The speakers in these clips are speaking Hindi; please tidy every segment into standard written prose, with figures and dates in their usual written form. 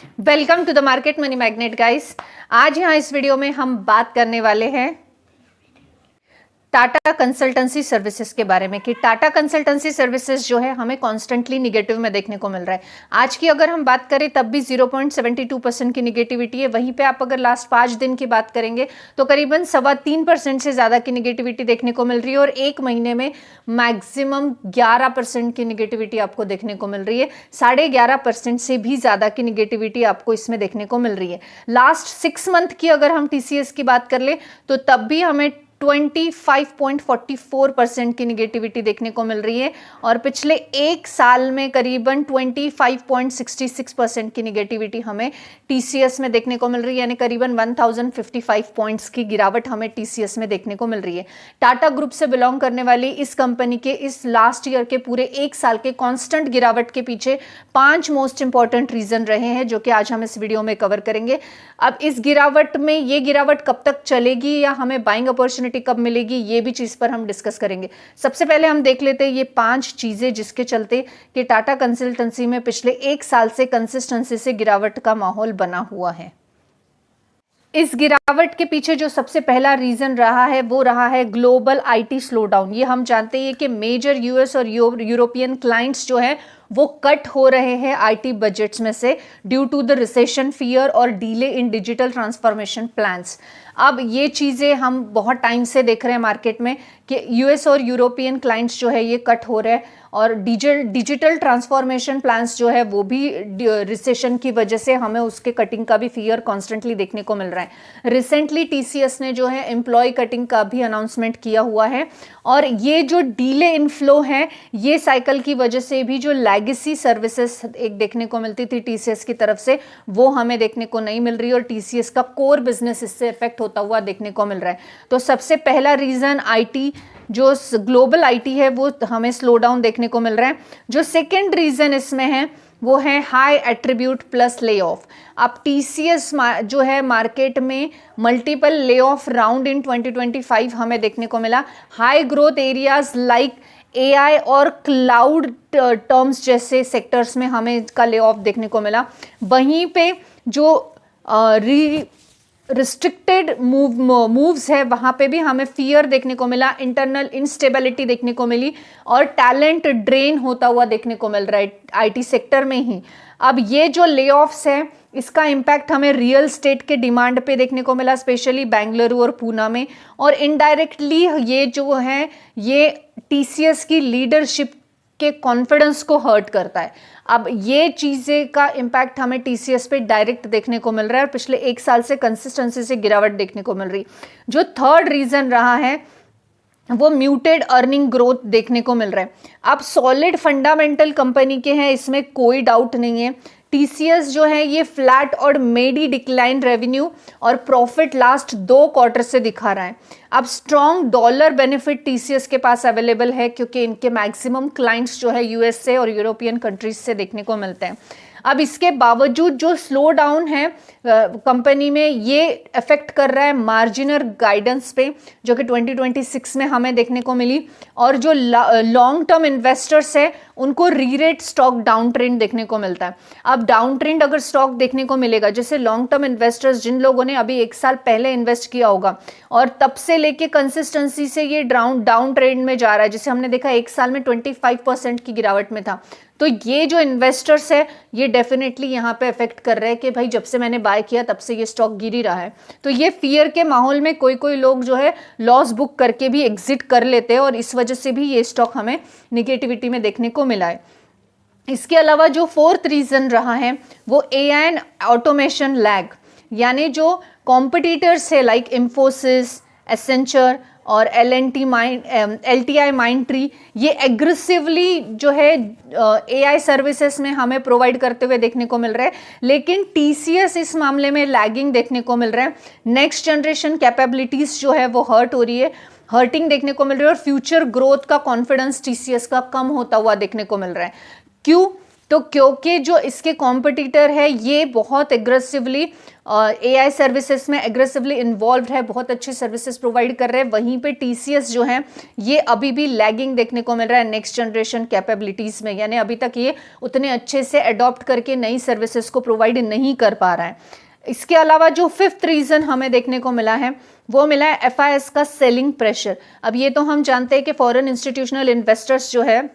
Welcome to the market money magnet guys. आज यहाँ इस वीडियो में हम बात करने वाले हैं टाटा कंसल्टेंसी सर्विसेज के बारे में कि टाटा कंसल्टेंसी सर्विसेज जो है हमें कॉन्स्टेंटली निगेटिव में देखने को मिल रहा है। आज की अगर हम बात करें तब भी 0.72% की निगेटिविटी है। वहीं पे आप अगर लास्ट 5 दिन की बात करेंगे तो करीबन 3.25% से ज़्यादा की निगेटिविटी देखने को मिल रही है और एक महीने में मैक्सिमम 11% की निगेटिविटी आपको देखने को मिल रही है। 11.5% से भी ज़्यादा की निगेटिविटी आपको इसमें देखने को मिल रही है। लास्ट 6 मंथ की अगर हम टीसीएस की बात कर ले तो तब भी हमें 25.44% की निगेटिविटी देखने को मिल रही है और पिछले एक साल में करीबन 25.66% की निगेटिविटी हमें टीसीएस में देखने को मिल रही है, यानी करीबन 1055 पॉइंट्स की गिरावट हमें टीसीएस में देखने को मिल रही है। टाटा ग्रुप से बिलोंग करने वाली इस कंपनी के इस लास्ट ईयर के पूरे एक साल के कांस्टेंट गिरावट के पीछे 5 मोस्ट इंपॉर्टेंट रीजन रहे हैं जो कि आज हम इस वीडियो में कवर करेंगे। अब इस गिरावट में ये गिरावट कब तक चलेगी या हमें बाइंग अपॉर्चुनिटी कब मिलेगी, ये भी चीज पर हम डिस्कस करेंगे। सबसे पहले हम देख लेते हैं ये 5 चीजें जिसके चलते कि टाटा कंसल्टेंसी में पिछले एक साल से कंसिस्टेंसी से गिरावट का माहौल बना हुआ है। इस गिरावट के पीछे जो सबसे पहला रीजन रहा है वो रहा है ग्लोबल आईटी स्लोडाउन। ये हम जानते हैं कि मेजर यूएस और यूरोपियन क्लाइंट्स जो है वो कट हो रहे हैं आईटी बजट्स में से due to the recession fear और delay in digital transformation plans. अब ये चीज़ें हम बहुत टाइम से देख रहे हैं मार्केट में कि यूएस और यूरोपियन क्लाइंट्स जो है ये कट हो रहे हैं और डिजिटल ट्रांसफॉर्मेशन प्लान्स जो है वो भी रिसेशन की वजह से हमें उसके कटिंग का भी फियर कॉन्स्टेंटली देखने को मिल रहा है। रिसेंटली टीसीएस ने जो है एम्प्लॉय कटिंग का भी अनाउंसमेंट किया हुआ है और ये जो डीले इनफ्लो है ये साइकिल की वजह से भी जो लेगेसी सर्विसेज एक देखने को मिलती थी टीसीएस की तरफ से वो हमें देखने को नहीं मिल रही और टीसीएस का कोर बिजनेस इससे इफेक्ट होता हुआ देखने को मिल रहा है। तो सबसे पहला रीजन आईटी जो ग्लोबल आईटी है वो हमें स्लो डाउन देखने को मिल रहा है। जो सेकेंड रीजन इसमें है वो है high attribute plus lay off. अब टीसीएस जो है मार्केट में multiple lay off round in 2025 हमें देखने को मिला। High growth areas like AI और क्लाउड टर्म्स जैसे सेक्टर्स में हमें इसका ले ऑफ देखने को मिला। वहीं पे जो रिस्ट्रिक्टेड मूव्स है वहाँ पे भी हमें फियर देखने को मिला, इंटरनल इंस्टेबिलिटी देखने को मिली और टैलेंट ड्रेन होता हुआ देखने को मिल रहा है आईटी सेक्टर में ही। अब ये जो ले ऑफ्स है इसका इम्पैक्ट हमें रियल स्टेट के डिमांड पे देखने को मिला, स्पेशली बेंगलुरु और पूना में, और इनडायरेक्टली ये जो है ये टीसीएस की लीडरशिप के कॉन्फिडेंस को हर्ट करता है। अब ये चीज़ें का इम्पैक्ट हमें टीसीएस पे डायरेक्ट देखने को मिल रहा है और पिछले एक साल से कंसिस्टेंसी से गिरावट देखने को मिल रही। जो थर्ड रीजन रहा है वो म्यूटेड अर्निंग ग्रोथ देखने को मिल रहा है। अब सॉलिड फंडामेंटल कंपनी के हैं, इसमें कोई डाउट नहीं है। टीसीएस जो है ये फ्लैट और मेडी डिक्लाइन रेवेन्यू और प्रॉफिट लास्ट 2 क्वार्टर से दिखा रहा है। अब स्ट्रॉन्ग डॉलर बेनिफिट टीसीएस के पास अवेलेबल है क्योंकि इनके मैक्सिमम क्लाइंट्स जो है यूएस से और यूरोपियन कंट्रीज से देखने को मिलते हैं। अब इसके बावजूद जो स्लो डाउन है कंपनी में ये इफेक्ट कर रहा है मार्जिनल गाइडेंस पे जो कि 2026 में हमें देखने को मिली, और जो लॉन्ग टर्म इन्वेस्टर्स है उनको रीरेट स्टॉक डाउन ट्रेंड देखने को मिलता है। अब डाउन ट्रेंड अगर स्टॉक देखने को मिलेगा, जैसे लॉन्ग टर्म इन्वेस्टर्स जिन लोगों ने अभी एक साल पहले इन्वेस्ट किया होगा और तब से लेके कंसिस्टेंसी से ये डाउन ट्रेंड में जा रहा है, जैसे हमने देखा एक साल में 25% की गिरावट में था, तो ये जो इन्वेस्टर्स है ये डेफिनेटली यहाँ पे इफेक्ट कर रहे हैं कि भाई जब से मैंने बाय किया तब से ये स्टॉक गिर ही रहा है। तो ये फियर के माहौल में कोई लोग जो है लॉस बुक करके भी एग्जिट कर लेते हैं और इस वजह से भी ये स्टॉक हमें निगेटिविटी में देखने को मिला है। इसके अलावा जो फोर्थ रीजन रहा है वो एआई एंड ऑटोमेशन लैग, यानी जो कॉम्पिटिटर्स है लाइक इंफोसिस, एसेंचर और LTI माइंडट्री, ये एग्रेसिवली जो है एआई सर्विसेज में हमें प्रोवाइड करते हुए देखने को मिल रहा है, लेकिन टीसीएस इस मामले में लैगिंग देखने को मिल रहा है। नेक्स्ट जनरेशन कैपेबिलिटीज जो है वो हर्टिंग देखने को मिल रही है और फ्यूचर ग्रोथ का कॉन्फिडेंस टीसीएस का कम होता हुआ देखने को मिल रहा है। क्यों? तो क्योंकि जो इसके कॉम्पिटिटर है ये बहुत एग्रेसिवली AI सर्विसेज में एग्रेसिवली इन्वॉल्व है, बहुत अच्छी सर्विसेज प्रोवाइड कर रहे हैं, वहीं पे TCS जो है ये अभी भी लैगिंग देखने को मिल रहा है नेक्स्ट जनरेशन कैपेबिलिटीज़ में, यानी अभी तक ये उतने अच्छे से अडॉप्ट करके नई सर्विसेज को प्रोवाइड नहीं कर पा रहा है। इसके अलावा जो फिफ्थ रीज़न हमें देखने को मिला है वो मिला है FIS का सेलिंग प्रेशर। अब ये तो हम जानते हैं कि फॉरेन इंस्टीट्यूशनल इन्वेस्टर्स जो है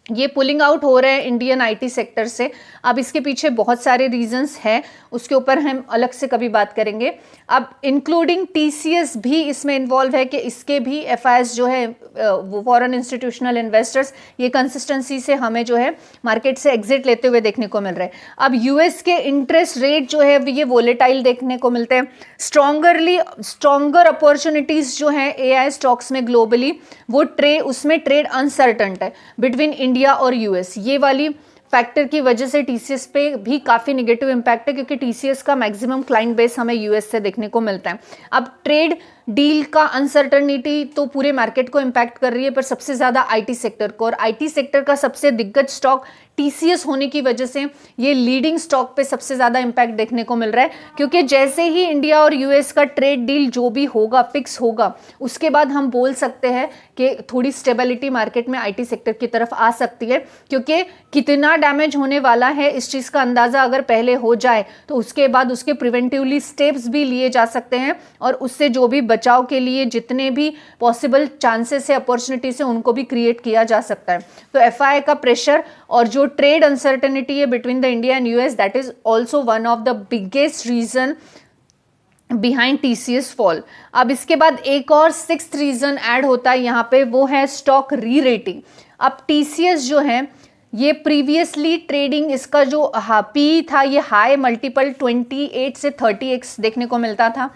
ये पुलिंग आउट हो रहे हैं इंडियन IT सेक्टर से। अब इसके पीछे बहुत सारे रीजंस हैं, उसके ऊपर हम अलग से कभी बात करेंगे। अब इंक्लूडिंग TCS भी इसमें इन्वॉल्व है कि इसके भी FIS जो है वो फॉरेन इंस्टीट्यूशनल इन्वेस्टर्स ये कंसिस्टेंसी से हमें जो है मार्केट से एग्जिट लेते हुए देखने को मिल रहे हैं। अब US के इंटरेस्ट रेट जो है ये वोलेटाइल देखने को मिलते हैं। स्ट्रॉन्गर अपॉर्चुनिटीज़ जो हैं AI स्टॉक्स में ग्लोबली वो उसमें ट्रेड अनसर्टेंट है बिटवीन इंडिया और US। ये वाली फैक्टर की वजह से TCS पे भी काफ़ी निगेटिव इम्पैक्ट है, क्योंकि TCS का मैक्सिमम क्लाइंट बेस हमें US से देखने को मिलता है। अब ट्रेड डील का अनसर्टनिटी तो पूरे मार्केट को इम्पैक्ट कर रही है, पर सबसे ज़्यादा IT सेक्टर को, और IT सेक्टर का सबसे दिग्गज स्टॉक TCS होने की वजह से ये लीडिंग स्टॉक पे सबसे ज़्यादा इम्पैक्ट देखने को मिल रहा है। क्योंकि जैसे ही इंडिया और US का ट्रेड डील जो भी होगा फिक्स होगा, उसके बाद हम बोल सकते हैं कि थोड़ी स्टेबिलिटी मार्केट में IT सेक्टर की तरफ आ सकती है। क्योंकि कितना डैमेज होने वाला है इस चीज़ का अंदाज़ा अगर पहले हो जाए तो उसके बाद उसके प्रिवेंटिवली स्टेप्स भी लिए जा सकते हैं, और उससे जो भी बचाव के लिए जितने भी पॉसिबल चांसेस है, अपॉर्चुनिटीज है, उनको भी क्रिएट किया जा सकता है। तो FI का प्रेशर और जो ट्रेड अनसर्टेनिटी है between the India and US, that is also one of the biggest reason behind TCS fall. अब इसके बाद एक और सिक्स्थ रीजन ऐड होता है यहाँ पे, वो है स्टॉक री रेटिंग। अब TCS जो है ये प्रीवियसली ट्रेडिंग इसका जो पी था ये हाई मल्टीपल 28 से 30x देखने को मिलता था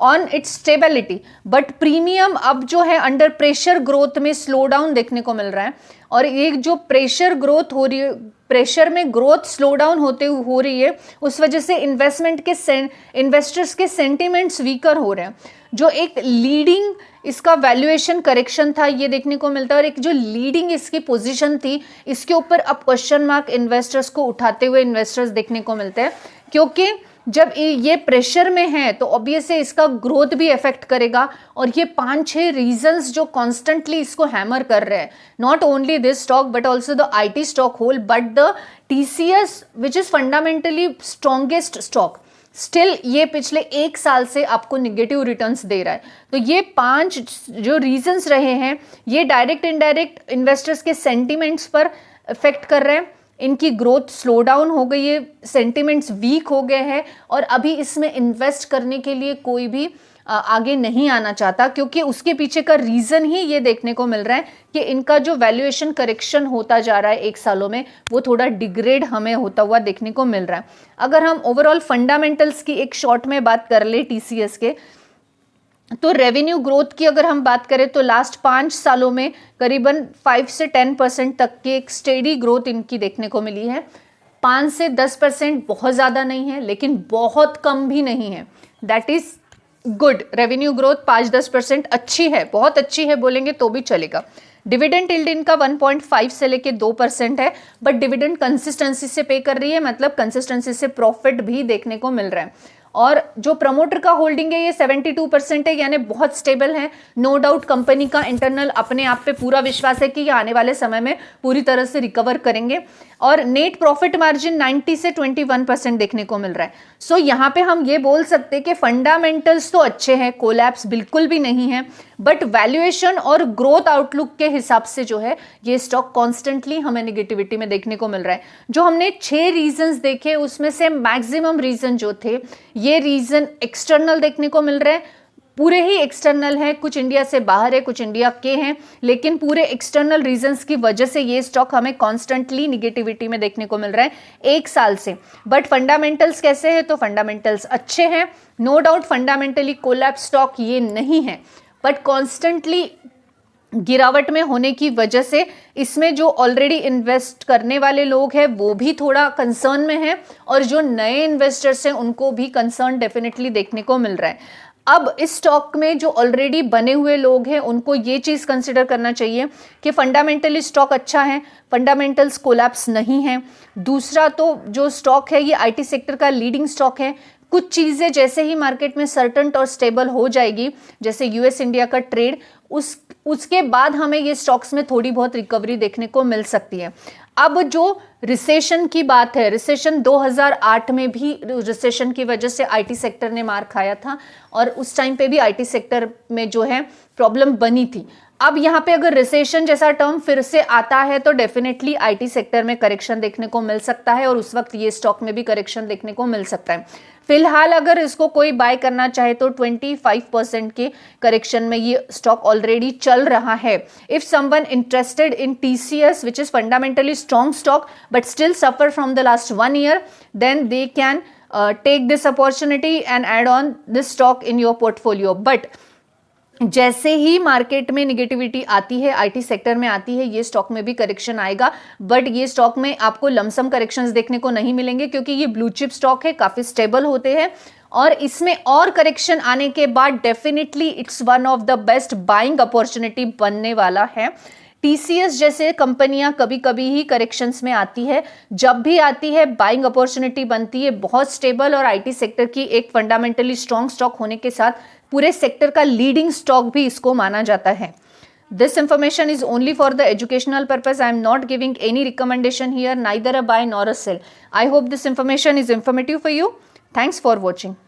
on it's stability, but premium अब जो है अंडर प्रेशर ग्रोथ में स्लो डाउन देखने को मिल रहा है। और ये जो प्रेशर ग्रोथ हो रही है, प्रेशर में ग्रोथ स्लो डाउन हो रही है, उस वजह से इन्वेस्टर्स के सेंटिमेंट्स वीकर हो रहे हैं। जो एक लीडिंग इसका वैल्यूएशन करेक्शन था ये देखने को मिलता है, और एक जो लीडिंग इसकी पोजीशन थी इसके ऊपर अब क्वेश्चन मार्क इन्वेस्टर्स को उठाते हुए इन्वेस्टर्स देखने को मिलते हैं। क्योंकि जब ये प्रेशर में है तो ऑब्वियसली इसका ग्रोथ भी इफेक्ट करेगा, और ये 5-6 रीजंस जो कॉन्स्टेंटली इसको हैमर कर रहे हैं, not only this stock but also the IT stock whole, but the TCS which is fundamentally strongest stock, still ये पिछले 1 साल से आपको निगेटिव रिटर्न्स दे रहा है। तो ये 5 जो रीजंस रहे हैं ये डायरेक्ट इनडायरेक्ट इन्वेस्टर्स के सेंटिमेंट्स पर इफेक्ट कर रहे हैं। इनकी ग्रोथ स्लो डाउन हो गई है, सेंटिमेंट्स वीक हो गए हैं, और अभी इसमें इन्वेस्ट करने के लिए कोई भी आगे नहीं आना चाहता, क्योंकि उसके पीछे का रीज़न ही ये देखने को मिल रहा है कि इनका जो वैल्यूएशन करेक्शन होता जा रहा है 1 सालों में वो थोड़ा डिग्रेड हमें होता हुआ देखने को मिल रहा है। अगर हम ओवरऑल फंडामेंटल्स की एक शॉर्ट में बात कर ले TCS के, तो रेवेन्यू ग्रोथ की अगर हम बात करें तो लास्ट 5 सालों में करीबन 5 से 10% तक की एक स्टेडी ग्रोथ इनकी देखने को मिली है। 5 से 10% बहुत ज़्यादा नहीं है, लेकिन बहुत कम भी नहीं है। That is good. Revenue growth 5-10% अच्छी है, बहुत अच्छी है बोलेंगे तो भी चलेगा। डिविडेंड यील्ड इनका 1.5 से लेके 2% है, बट डिविडेंड कंसिस्टेंसी से पे कर रही है, मतलब कंसिस्टेंसी से प्रॉफिट भी देखने को मिल रहा है। और जो प्रमोटर का होल्डिंग है ये 72% है, यानी बहुत स्टेबल है। नो डाउट कंपनी का इंटरनल अपने आप पे पूरा विश्वास है कि ये आने वाले समय में पूरी तरह से रिकवर करेंगे। और नेट प्रॉफिट मार्जिन 90 से 21% देखने को मिल रहा है। सो यहाँ पे हम ये बोल सकते हैं कि फंडामेंटल्स तो अच्छे हैं, कोलैप्स बिल्कुल भी नहीं है, बट वैल्यूएशन और ग्रोथ आउटलुक के हिसाब से जो है ये स्टॉक कॉन्स्टेंटली हमें निगेटिविटी में देखने को मिल रहा है। जो हमने 6 रीजंस देखे उसमें से मैक्सिमम रीजन जो थे ये रीजन एक्सटर्नल देखने को मिल रहे हैं, पूरे ही एक्सटर्नल है, कुछ इंडिया से बाहर है, कुछ इंडिया के हैं, लेकिन पूरे एक्सटर्नल रीजंस की वजह से ये स्टॉक हमें कॉन्स्टेंटली निगेटिविटी में देखने को मिल रहा है 1 साल से। बट फंडामेंटल्स कैसे हैं? तो फंडामेंटल्स अच्छे हैं, no doubt fundamentally collapse stock ये नहीं है, बट कॉन्स्टेंटली गिरावट में होने की वजह से इसमें जो ऑलरेडी इन्वेस्ट करने वाले लोग हैं वो भी थोड़ा कंसर्न में हैं, और जो नए इन्वेस्टर्स हैं उनको भी कंसर्न डेफिनेटली देखने को मिल रहा है। अब इस स्टॉक में जो ऑलरेडी बने हुए लोग हैं उनको ये चीज़ कंसिडर करना चाहिए कि फंडामेंटली स्टॉक अच्छा है, फंडामेंटल्स कोलैप्स नहीं है। दूसरा तो जो स्टॉक है ये आईटी सेक्टर का लीडिंग स्टॉक है। कुछ चीज़ें जैसे ही मार्केट में सर्टेन और स्टेबल हो जाएगी, जैसे यूएस इंडिया का ट्रेड, उसके बाद हमें ये स्टॉक्स में थोड़ी बहुत रिकवरी देखने को मिल सकती है। अब जो रिसेशन की बात है, रिसेशन 2008 में भी रिसेशन की वजह से आईटी सेक्टर ने मार खाया था और उस टाइम पे भी आईटी सेक्टर में जो है प्रॉब्लम बनी थी। अब यहाँ पे अगर रिसेशन जैसा टर्म फिर से आता है तो डेफिनेटली आईटी सेक्टर में करेक्शन देखने को मिल सकता है और उस वक्त ये स्टॉक में भी करेक्शन देखने को मिल सकता है। फिलहाल अगर इसको कोई बाय करना चाहे तो 25% के करेक्शन में ये स्टॉक ऑलरेडी चल रहा है। If someone interested in TCS which is fundamentally strong stock but still suffer from the last 1 year, then they can take this opportunity and add on this stock in your portfolio. But जैसे ही मार्केट में निगेटिविटी आती है, आईटी सेक्टर में आती है, ये स्टॉक में भी करेक्शन आएगा। बट ये स्टॉक में आपको लमसम करेक्शंस देखने को नहीं मिलेंगे क्योंकि ये ब्लू चिप स्टॉक है, काफ़ी स्टेबल होते हैं और इसमें और करेक्शन आने के बाद definitely it's one of the best buying opportunity बनने वाला है। टीसीएस जैसे कंपनियां कभी कभी ही करेक्शंस में आती है, जब भी आती है बाइंग अपॉर्चुनिटी बनती है, बहुत स्टेबल और आईटी सेक्टर की एक फंडामेंटली स्ट्रॉन्ग स्टॉक होने के साथ पूरे सेक्टर का लीडिंग स्टॉक भी इसको माना जाता है। This information is only for the educational purpose. I am not giving any recommendation here, neither a buy nor a sell. I hope this information is informative for you. Thanks for watching.